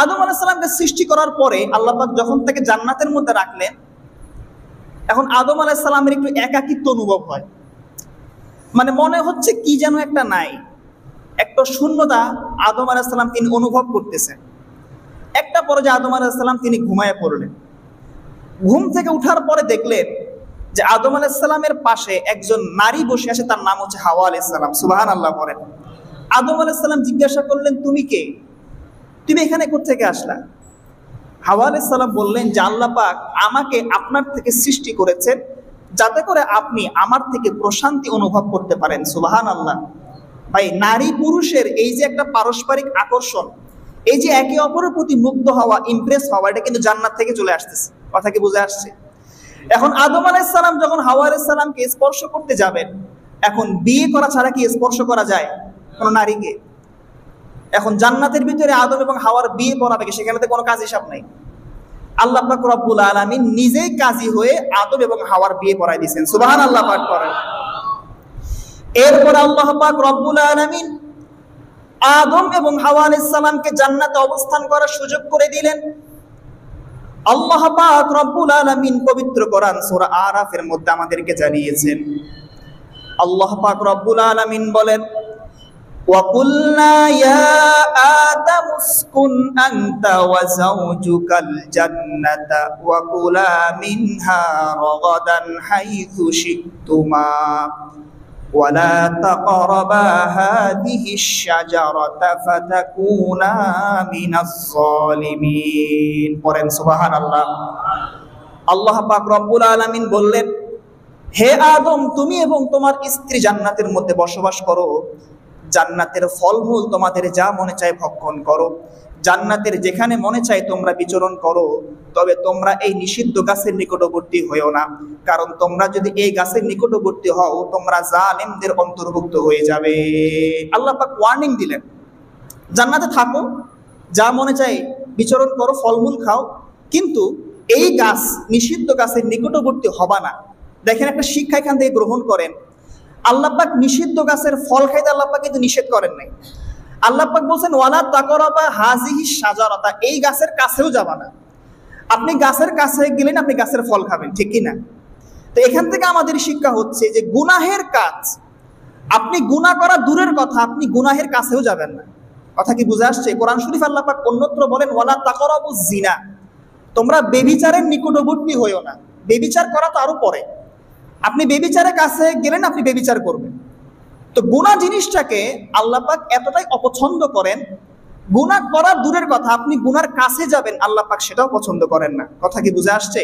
আদম আলাইহিস সালামকে সৃষ্টি করার পরে আল্লাহ পাক যখন তাকে জান্নাতের মধ্যে রাখলেন, এখন আদম আলাইহিস সালামের একটু একাকিত্ব অনুভব হয়। মানে মনে হচ্ছে কি যেন একটা নাই, একটা শূন্যতা আদম আলাইহিস সালাম তিনি অনুভব করতেছেন। একটা পর্যায়ে আদম আলাইহিস সালাম তিনি ঘুমায়ে পড়লেন। ঘুম থেকে উঠার পরে দেখলেন যে আদম আলাইহিস সালামের পাশে একজন নারী বসে আছে, তার নাম হচ্ছে হাওয়া আলাইহিস সালাম। সুবহানাল্লাহ বলেন। আদম আলাইহিস সালাম জিজ্ঞাসা করলেন, তুমি কে? তুমি এখানে কোত্থেকে আসলা? হাওয়া আলাইহিস সালাম বললেন যে আল্লাহ পাক আমাকে আপনার থেকে সৃষ্টি করেছেন যাতে করে আপনি আমার থেকে প্রশান্তি অনুভব করতে পারেন। সুবহানাল্লাহ। ভাই, নারী পুরুষের এই যে একটা পারস্পরিক আকর্ষণ, এই যে একে অপরের প্রতি মুগ্ধ হওয়া, ইমপ্রেস হওয়া, এটা কিন্তু জান্নাত থেকে চলে আসতেছে। কথা কি বুঝে আসছে? এখন আদম আলাইহিস সালাম যখন হাওয়া আলাইহিস সালামকে স্পর্শ করতে যাবেন, এখন বিয়ে করা ছাড়া কি স্পর্শ করা যায় কোন নারীকে? এখন জান্নাতের ভিতরে আদম এবং হাওয়ার বিয়ে পড়াবে, সেখানে তো কোনো কাজ হিসাব নাই। আল্লাহ পাক রব্বুল আলামিন নিজেই কাজী হয়ে আদম এবং হাওয়ার বিয়ে পড়ায় দিয়েছেন। সুবহানাল্লাহ পাঠ করেন। এরপর আল্লাহ পাক রব্বুল আলামিন আদম এবং হাওয়া আলাইহিস সালামকে জান্নাতে অবস্থান করার সুযোগ করে দিলেন। আল্লাহ পাক রব্বুল আলামিন পবিত্র কোরআন সূরা আরাফের মধ্যে আমাদেরকে জানিয়েছেন, আল্লাহ পাক রব্বুল আলামিন বলেন, وَقُلْنَا يَا آدَمُ اسْكُنْ أَنْتَ وَزَوْجُكَ الْجَنَّةَ وَكُلَا مِنْهَا رَغَدًا حَيْثُ شِئْتُمَا وَلَا تَقْرَبَا هَذِهِ الشَّجَرَةَ فَتَكُونَا مِنَ الظَّالِمِينَ। পড়েন সুবহানাল্লাহ। আল্লাহ পাক রব্বুল আলামিন বললেন, হে আদম, তুমি এবং তোমার স্ত্রী জান্নাতের মধ্যে বসবাস করো। জান্নাতের ফলমূল তোমাদের যা মনে চায় ভক্ষণ করো, জান্নাতের যেখানে মনে চায় তোমরা বিচরণ করো, তবে তোমরা এই নিষিদ্ধ গাছের নিকটবর্তী হয়েও না, কারণ তোমরা যদি এই গাছের নিকটবর্তী হও তোমরা জালিমদের অন্তর্ভুক্ত হয়ে যাবে। আল্লাহ পাক ওয়ার্নিং দিলেন, জান্নাতে থাকো, যা মনে চায় বিচরণ করো, ফলমূল খাও, কিন্তু এই গাছ, নিষিদ্ধ গাছের নিকটবর্তী হবা না। দেখেন, একটা শিক্ষা এখান থেকে গ্রহণ করেন। আল্লাহ পাক নিষিদ্ধ গাছের ফল খাইতে আল্লাহ পাক কিন্তু নিষেধ করেন নাই। আল্লাহ পাক বলছেন, ওয়ালা তাকরাবা হাযিহি শাজারাতা, এই গাছের কাছেও যাবা না। আপনি গাছের কাছে গেলেন, আপনি গাছের ফল খাবেন, ঠিক কি না? তো এখান থেকে আমাদের শিক্ষা হচ্ছে যে গুনাহের কাজ, আপনি গুনাহ করা দূরের কথা, আপনি গুনাহের কাছেও যাবেন না। কথা কি বুঝে আসছে? কোরআন শরীফ আল্লাহ পাক অন্যত্র বলেন, ওয়ালা তাকরাবুজ জিনা, তোমরা ব্যভিচারের নিকটবর্তী হইও না। ব্যভিচার করা তো আরো পরে, আপনি ব্যভিচারের কাছে গেলেন, আপনি ব্যভিচার করবেন। তো গুনাহ জিনিসটাকে আল্লাহ পাক এতটাই অপছন্দ করেন, গুনাহ করা দূরের কথা, আপনি গুনার কাছে যাবেন, আল্লাহ পাক সেটাও পছন্দ করেন না। কথা কি বুঝে আসছে?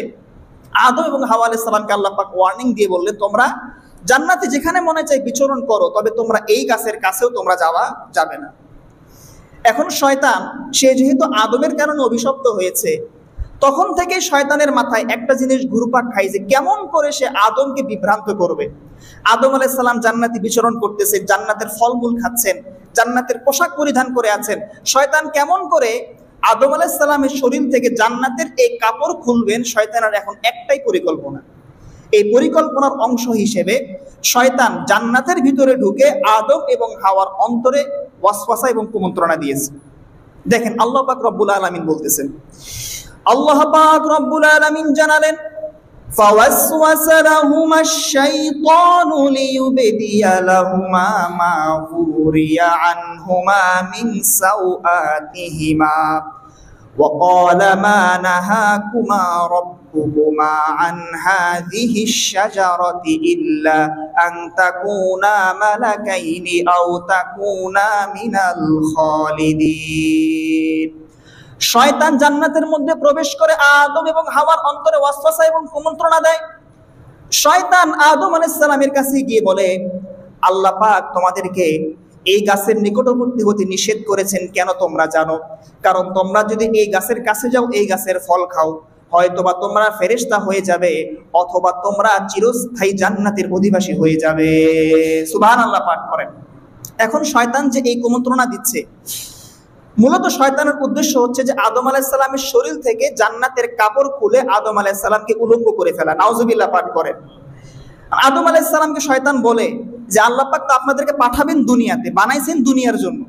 আদম এবং হাওয়া আলাইহিস সালামকে আল্লাহ পাক ওয়ার্নিং দিয়ে বললেন, তোমরা জান্নাতে যেখানে মনে চায় বিচরণ করো, তবে তোমরা এই গাছের কাছেও তোমরা যাবে না। এখন শয়তান, সে যেহেতু আদমের কারণে অভিশপ্ত হয়েছে, তখন থেকে শয়তানের মাথায় একটা জিনিস ঘুরপাক খায় যে কেমন করে সে আদমকে বিভ্রান্ত করবে। আদম আলাইহিস সালাম জান্নাতে বিচরণ করতেছে, জান্নাতের ফলমূল খাচ্ছেন, জান্নাতের পোশাক পরিধান করে আছেন। শয়তান কেমন করে আদম আলাইহিস সালামের শরীর থেকে জান্নাতের এই কাপড় খুলবেন, শয়তানের এখন একটাই পরিকল্পনা। এই পরিকল্পনার অংশ হিসেবে শয়তান জান্নাতের ভিতরে ঢুকে আদম এবং হাওয়ার অন্তরে ওয়াসওয়াসা এবং কুমন্ত্রণা দিয়েছে। দেখেন, আল্লাহ পাক রব্বুল আলামিন বলতেছেন, আল্লাহ পাক রব্বুল আলামিন জানালেন, ফাওয়াসওয়াসা লাহুমাশ শাইতানু লিয়ুবদিয়া লাহুমা মা ফুরিয়া আনহুমা মিন সাওআতিহিমা ওয়া ক্বালা মা নাহাকুমা রাব্বুকুমা আন হাযিহিশ শাজারাতি ইল্লা আন তাকুনা মালাকাইনি আও তাকুনা মিনাল খালিদিন। শয়তান জান্নাতের মধ্যে প্রবেশ করে আদম এবং হাওয়ার অন্তরে ওয়াসওয়াসা এবং কুমন্ত্রণা দেয়। শয়তান আদম আলাইহিস সালামের কাছে গিয়ে বলে, আল্লাহ পাক তোমাদেরকে এই গাছের নিকটবর্তী হতে নিষেধ করেছেন, কেন তোমরা জানো? কারণ তোমরা যদি এই গাছের কাছে যাও, এই গাছের ফল খাও, হয়তোবা তোমরা ফেরেশতা হয়ে যাবে, অথবা তোমরা চিরস্থায়ী জান্নাতের অধিবাসী হয়ে যাবে। সুবহানাল্লাহ পাঠ করেন। এখন শয়তান যে এই কুমন্ত্রণা দিচ্ছে, মূলত শয়তানের উদ্দেশ্য হচ্ছে যে আদম আলাইহিস সালামের শরীর থেকে জান্নাতের কাপড় খুলে আদম আলাইহিস সালামকে উলঙ্গ করে ফেলা। নাউজুবিল্লাহ পাঠ করেন। আদম আলাইহিস সালামকে শয়তান বলে যে আল্লাহ পাক তো আপনাদেরকে পাঠাবেন দুনিয়াতে, বানাইছেন দুনিয়ার জন্য,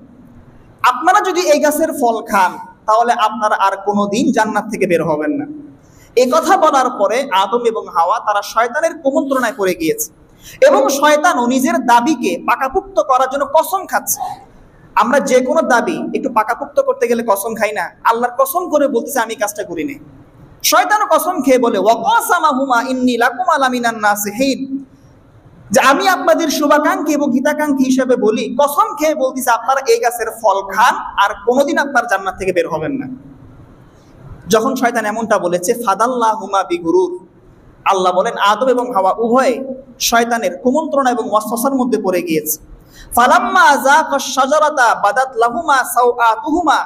আপনারা যদি এই গাছের ফল খান তাহলে আপনারা আর কোনোদিন জান্নাত থেকে বের হবেন না। এই কথা বলার পরে আদম এবং হাওয়া তারা শয়তানের কুমন্ত্রণায় পড়ে গিয়েছে এবং শয়তানও নিজের দাবিকে পাকাপুক্ত করার জন্য কসম খাচ্ছে। আমরা যে কোনো দাবি একটু পাকাপুক্ত করতে গেলে কসম খাই না? আল্লাহর কসম করে বলতেছে আমি কাজটা করি নাই। শয়তানও কসম খেয়ে বলে ওয়াকাসামাহুমা ইন্নী লাকুমা লামিনান নাসিহিন, যে আমি আপনাদের শুভাকাঙ্ক্ষী এবং হিতাকাঙ্ক্ষী হিসেবে বলি, কসম খেয়ে বলতেছে আপনারা এই গাছের ফল খান আর কোনোদিন আপনার জান্নাত থেকে বের হবেন না। যখন শয়তান এমনটা বলেছে ফাদাল্লাহুমা বিগুরুর, আল্লাহ বলেন আদম এবং হাওয়া উভয়ে শয়তানের কুমন্ত্রণা এবং ওয়াসওয়াসার মধ্যে পড়ে গিয়েছে। ফালাম্মা যাকাশ শাজারাতা বাদাত লাহুমা সাওআতুহুমা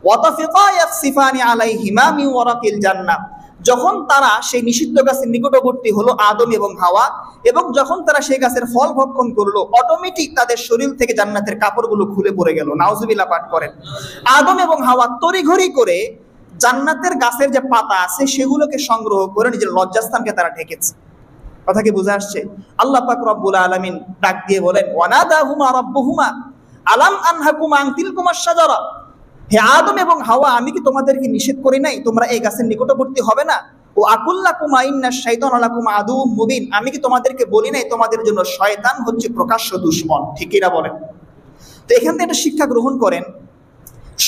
ওয়া তাফিকা ইয়াখসিফানি আলাইহিমা মিন ওয়ারাকিল জান্নাহ, যখন তারা সেই নিষিদ্ধ গাছের নিকটবর্তী হলো আদম এবং হাওয়া, এবং যখন তারা সেই গাছের ফল ভক্ষণ করলো, অটোমেটিক তাদের শরীর থেকে জান্নাতের কাপড়গুলো খুলে পড়ে গেল। নাউজুবিল্লাহ পাঠ করেন। আদম এবং হাওয়া তড়িঘড়ি করে জান্নাতের গাছের যে পাতা আছে সেগুলোকে সংগ্রহ করে নিজের লজ্জাস্থানকে তারা ঢেকেছে। কথা কি বুঝে আসছে? আল্লাহ পাক রব্বুল আলামিন ডাক দিয়ে বলেন ওয়ানাদাহুমা রাব্বুহুমা আলাম আনহাকুমা আন তিলকুমাশ শাজারা, হে আদম এবং হাওয়া, আমি কি তোমাদেরকে নিষেধ করি নাই তোমরা এই গাছের নিকটবর্তী হবে না? ও আকুল্লাকুমা ইন্নাশ শাইতানা লাকুম আদুউম মুবিন, আমি কি তোমাদেরকে বলি নাই তোমাদের জন্য শয়তান হচ্ছে প্রকাশ্য দুশমন? ঠিক কিনা বলেন? তো এখান থেকে একটা শিক্ষা গ্রহণ করেন,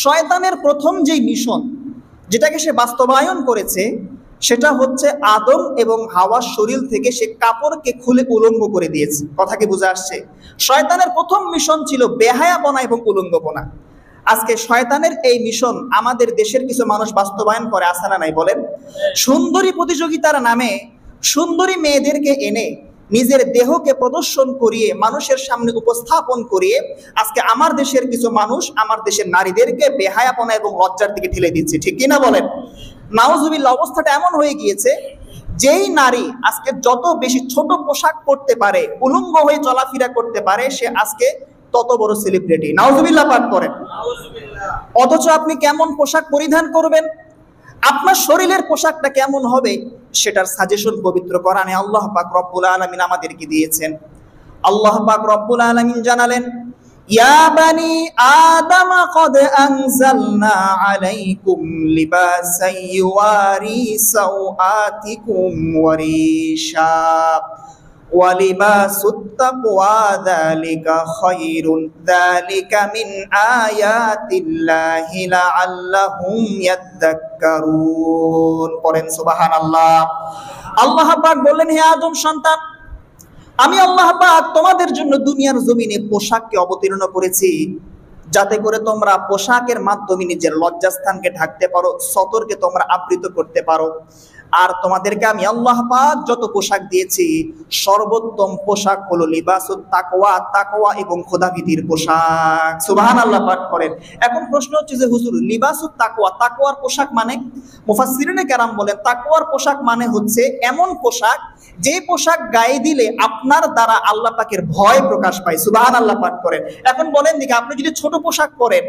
শয়তানের প্রথম যেই মিশন যেটাকে সে বাস্তবায়ন করেছে সেটা হচ্ছে আদম এবং হাওয়ার শরীর থেকে সে কাপড়কে খুলে উলঙ্গ করে দিয়েছে। কথা কি বুঝে আসছে? শয়তানের প্রথম মিশন ছিল বেহায়াপনা এবং উলঙ্গপনা। আজকে শয়তানের এই মিশন আমাদের দেশের কিছু মানুষ বাস্তবায়ন করে, আছে না নাই বলেন? সুন্দরী প্রতিযোগিতার নামে সুন্দরী মেয়েদেরকে এনে নিজের দেহকে প্রদর্শন করিয়ে মানুষের সামনে উপস্থাপন করিয়ে আজকে আমার দেশের কিছু মানুষ আমার দেশের নারীদেরকে বেহায়াপনা এবং লজ্জার দিকে ঠেলে দিচ্ছে। ঠিক কিনা বলেন? নাউজুবিল্লাহ, অবস্থাটা এমন হয়ে গিয়েছে, যেই নারী আজকে যত বেশি ছোট পোশাক পরতে পারে, উলঙ্গ হয়ে চলাফেরা করতে পারে, সে আজকে তত বড় সেলিব্রিটি। নাউজুবিল্লাহ পাঠ করেন। অথচ আপনি কেমন পোশাক পরিধান করবেন, আপনার শরীরের পোশাকটা কেমন হবে, সেটার সাজেশন পবিত্র কোরআনে আল্লাহ পাক রব্বুল আলামিন আমাদেরকে দিয়েছেন। আল্লাহ পাক রব্বুল আলামিন জানালেন ইয়া বানি আদম ক্বাদ আনজালনা আলাইকুম লিবাসান ইউয়ারি সাওআতিকুম ওয়া রিশা ওয়া লিবাসুত তাকওয়া যালিকা খায়রুন যালিকা মিন আয়াতিল্লাহি লাআল্লাহুম ইয়াযাক্কারুন। পড়েন সুবহানাল্লাহ। আল্লাহ পাক বললেন হে আদম সন্তান, আমি আল্লাহ পাক তোমাদের জন্য দুনিয়ার জমিনে পোশাককে অবতীর্ণ করেছি যাতে করে তোমরা পোশাকের মাধ্যমে নিজের লজ্জাস্থানকে ঢাকতে পারো, সতরকে তোমরা আবৃত করতে পারো। আর তোমাদেরকে আমি আল্লাহ পাক যত পোশাক দিয়েছি সর্বোত্তম পোশাক হলো লিবাসুত তাকওয়া, তাকওয়া এবং খোদাভীতির পোশাক। সুবহানাল্লাহ পাঠ করেন। এখন প্রশ্ন হচ্ছে যে হুজুর লিবাসুত তাকওয়া, তাকওয়ার পোশাক মানে? মুফাসসিরিনে কেরাম বলেন তাকওয়ার পোশাক মানে হচ্ছে এমন পোশাক যে পোশাক গায়ে দিলে আপনার দ্বারা আল্লাহ পাকের ভয় প্রকাশ পায়। সুবহানাল্লাহ পাঠ করেন। এখন বলেন দিকে, আপনি যদি ছোট পোশাক পরেন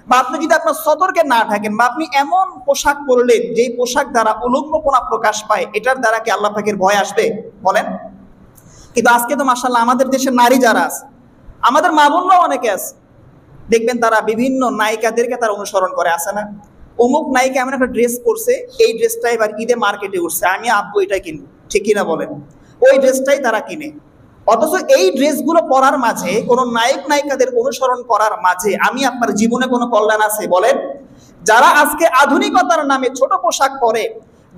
বা আপনি যদি আপনার সতর্কে না থাকেন বা আপনি এমন পোশাক পরলেন যেই পোশাক দ্বারা উলঙ্গপনা প্রকাশ পায়, এটার দ্বারা কি আল্লাহ পাকের ভয় আসবে? বলেন। কিন্তু আজকে তো মাশাআল্লাহ আমাদের দেশের নারী যারা আছে, আমাদের মা বোনরাও অনেকে আছে, দেখবেন তারা বিভিন্ন নায়িকাদেরকে তারা অনুসরণ করে, আছে না? অমুক নায়িকা এমন একটা ড্রেস পরছে, এই ড্রেসটা এবার ঈদে মার্কেটে উঠছে, আমি আব্বু এটাই কিনবো। ঠিক কিনা বলেন? ওই ড্রেসটাই তারা কিনে। অথচ এই ড্রেসগুলো পরার মাঝে, কোন নায়ক নায়িকাদের অনুসরণ করার মাঝে আমি আপনার জীবনে কোনো কল্যাণ আছে? বলেন। যারা আজকে আধুনিকতার নামে ছোট পোশাক পরে,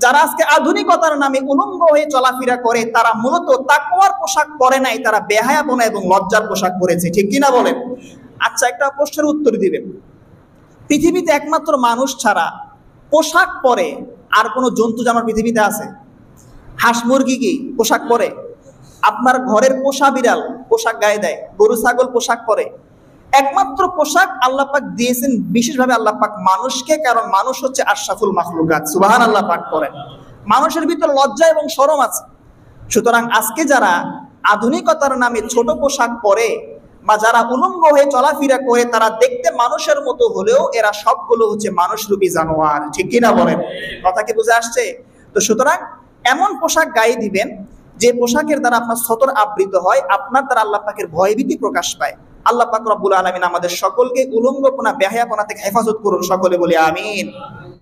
যারা আজকে আধুনিকতার নামে উলঙ্গ হয়ে চলাফেরা করে, তারা মূলত তাকওয়ার পোশাক পরে নাই, তারা বেহায়াপনা এবং লজ্জার পোশাক পরেছে। ঠিক কিনা বলেন? আচ্ছা, একটা প্রশ্নের উত্তর দিবেন। পৃথিবীতে একমাত্র মানুষ ছাড়া পোশাক পরে আর কোনো জন্তু জানোয়ার পৃথিবীতে আছে? হাঁস মুরগি কি পোশাক পরে? আপনার ঘরের পোষা বিড়াল পোশাক গায়ে দেয়, গরু ছাগল পোশাক পরে। একমাত্র পোশাক আল্লাহ পাক দিয়েছেন বিশেষভাবে আল্লাহ পাক মানুষকে, কারণ মানুষ হচ্ছে আশরাফুল মাখলুকাত। সুবহানাল্লাহ পাঠ করেন। মানুষের ভিতর লজ্জা এবং শরম আছে। সুতরাং আজকে যারা আধুনিকতার নামে ছোট পোশাক পরে বা যারা উলঙ্গ হয়ে চলাফেরা করে, তারা দেখতে মানুষের মতো হলেও এরা সবগুলো হচ্ছে মানুষরূপী জানোয়ার। ঠিক কিনা বলেন? কথা কি বুঝে আসছে? তো সুতরাং এমন পোশাক গায়ে দিবেন যে পোশাকের দ্বারা আপনার সতর আবৃত হয়, আপনার দ্বারা আল্লাহ পাকের ভয়ভীতি প্রকাশ পায়। আল্লাহ পাক রব্বুল আলামিন আমাদের সকলকে উলঙ্গপনা বেহায়াপনা থেকে হেফাজত করুন, সকলে বলি আমিন।